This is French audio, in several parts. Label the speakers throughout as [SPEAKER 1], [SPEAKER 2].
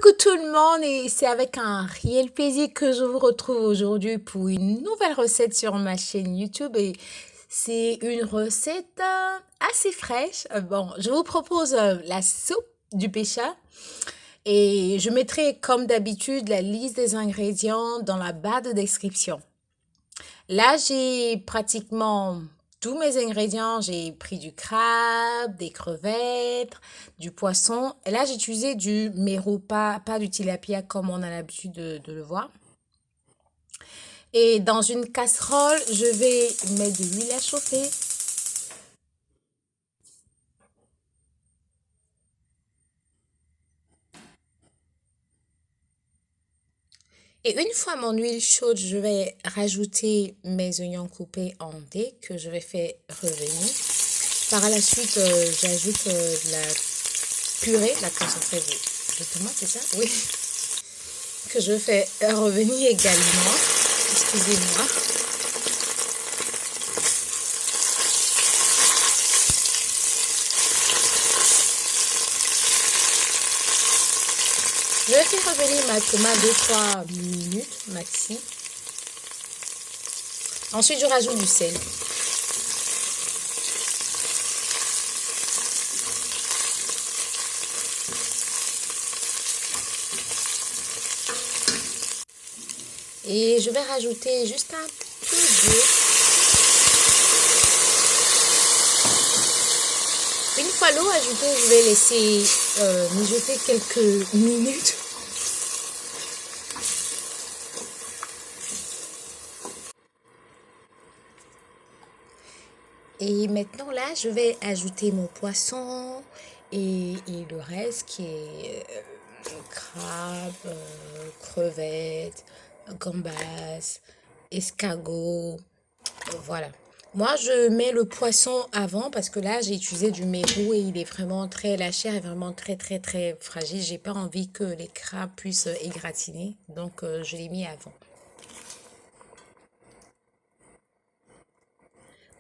[SPEAKER 1] Coucou tout le monde et c'est avec un réel plaisir que je vous retrouve aujourd'hui pour une nouvelle recette sur ma chaîne YouTube et c'est une recette assez fraîche. Bon, je vous propose la soupe du pêcha et je mettrai comme d'habitude la liste des ingrédients dans la barre de description. Là, j'ai pratiquement tous mes ingrédients. J'ai pris du crabe, des crevettes, du poisson. Et là, j'ai utilisé du mero, pas du tilapia comme on a l'habitude de le voir. Et dans une casserole, je vais mettre de l'huile à chauffer. Et une fois mon huile chaude, je vais rajouter mes oignons coupés en dés que je vais faire revenir. Par la suite, j'ajoute la purée, la concentrée de tomate, c'est ça? Oui. Que je fais revenir également. Excusez-moi. Je vais faire revenir ma tomate 2-3 minutes maxi. Ensuite, je rajoute du sel. Et je vais rajouter juste un peu d'eau. Une fois l'eau ajoutée, je vais laisser mijoter quelques minutes. Et maintenant là, je vais ajouter mon poisson et le reste qui est crabe, crevettes, gambas, escargot, voilà. Moi, je mets le poisson avant parce que là, j'ai utilisé du mérou et il est vraiment la chair est vraiment très fragile. J'ai pas envie que les crabes puissent égratigner, donc je l'ai mis avant.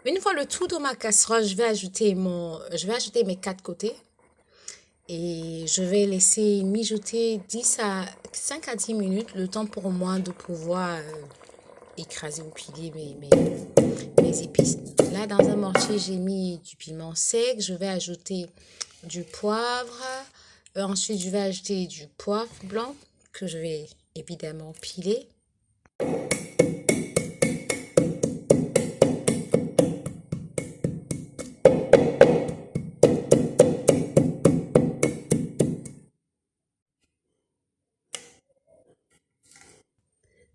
[SPEAKER 1] Une fois le tout dans ma casserole, je vais ajouter mes 4 côtés et je vais laisser mijoter 5 à 10 minutes, le temps pour moi de pouvoir écraser ou piler mes épices. Là, dans un mortier, j'ai mis du piment sec. Je vais ajouter du poivre. Ensuite, je vais ajouter du poivre blanc que je vais évidemment piler.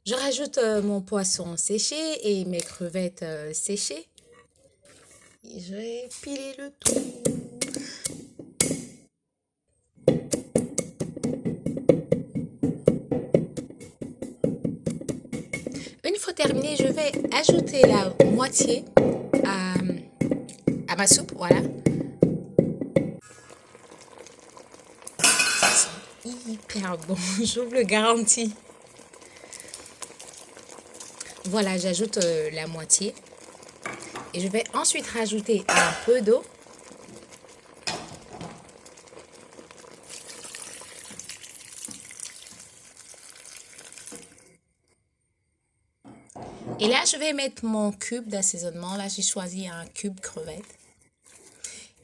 [SPEAKER 1] Je rajoute mon poisson séché et mes crevettes séchées. Et je vais piler le tout. Une fois terminé, je vais ajouter la moitié à ma soupe, voilà. C'est hyper bon, je vous le garantis. Voilà, j'ajoute la moitié. Et je vais ensuite rajouter un peu d'eau. Et là, je vais mettre mon cube d'assaisonnement. Là, j'ai choisi un cube crevette.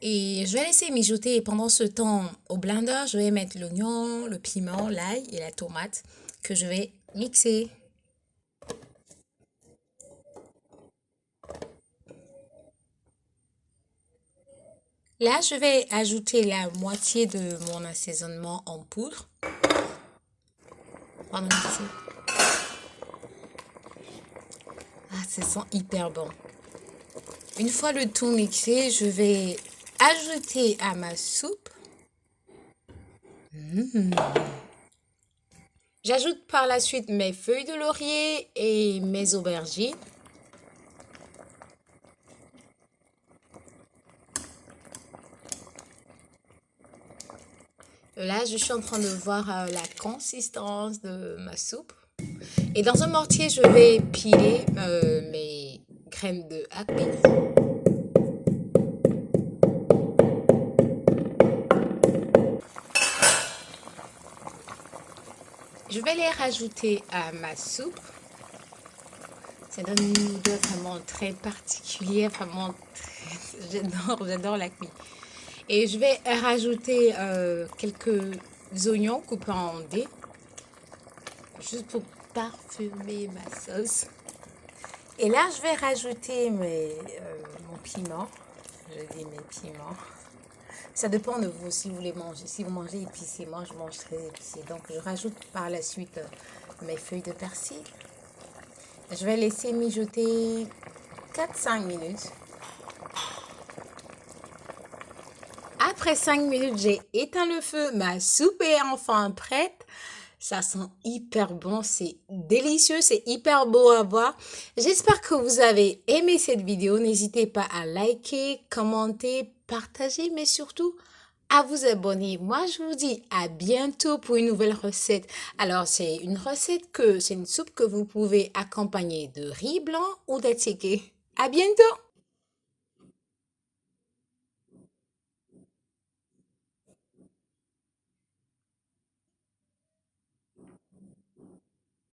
[SPEAKER 1] Et je vais laisser mijoter. Et pendant ce temps, au blender, je vais mettre l'oignon, le piment, l'ail et la tomate que je vais mixer. Là, je vais ajouter la moitié de mon assaisonnement en poudre. Pendant mixer. Ah, ça sent hyper bon. Une fois le tout mixé, je vais ajouter à ma soupe. J'ajoute par la suite mes feuilles de laurier et mes aubergines. Là, je suis en train de voir la consistance de ma soupe. Et dans un mortier, je vais piler mes graines de happi. Je vais les rajouter à ma soupe. Ça donne une odeur vraiment très particulière, vraiment j'adore la cuisine. Et je vais rajouter quelques oignons coupés en dés, juste pour parfumer ma sauce. Et là, je vais rajouter mon piment. Je dis mes piments. Ça dépend de vous si vous voulez manger. Si vous mangez épicé, moi je mange très épicé. Donc je rajoute par la suite mes feuilles de persil. Je vais laisser mijoter 4-5 minutes. Après 5 minutes, j'ai éteint le feu. Ma soupe est enfin prête. Ça sent hyper bon, c'est délicieux, c'est hyper beau à voir. J'espère que vous avez aimé cette vidéo. N'hésitez pas à liker, commenter, partager, mais surtout à vous abonner. Moi, je vous dis à bientôt pour une nouvelle recette. Alors, c'est une soupe que vous pouvez accompagner de riz blanc ou d'attiqué. À bientôt!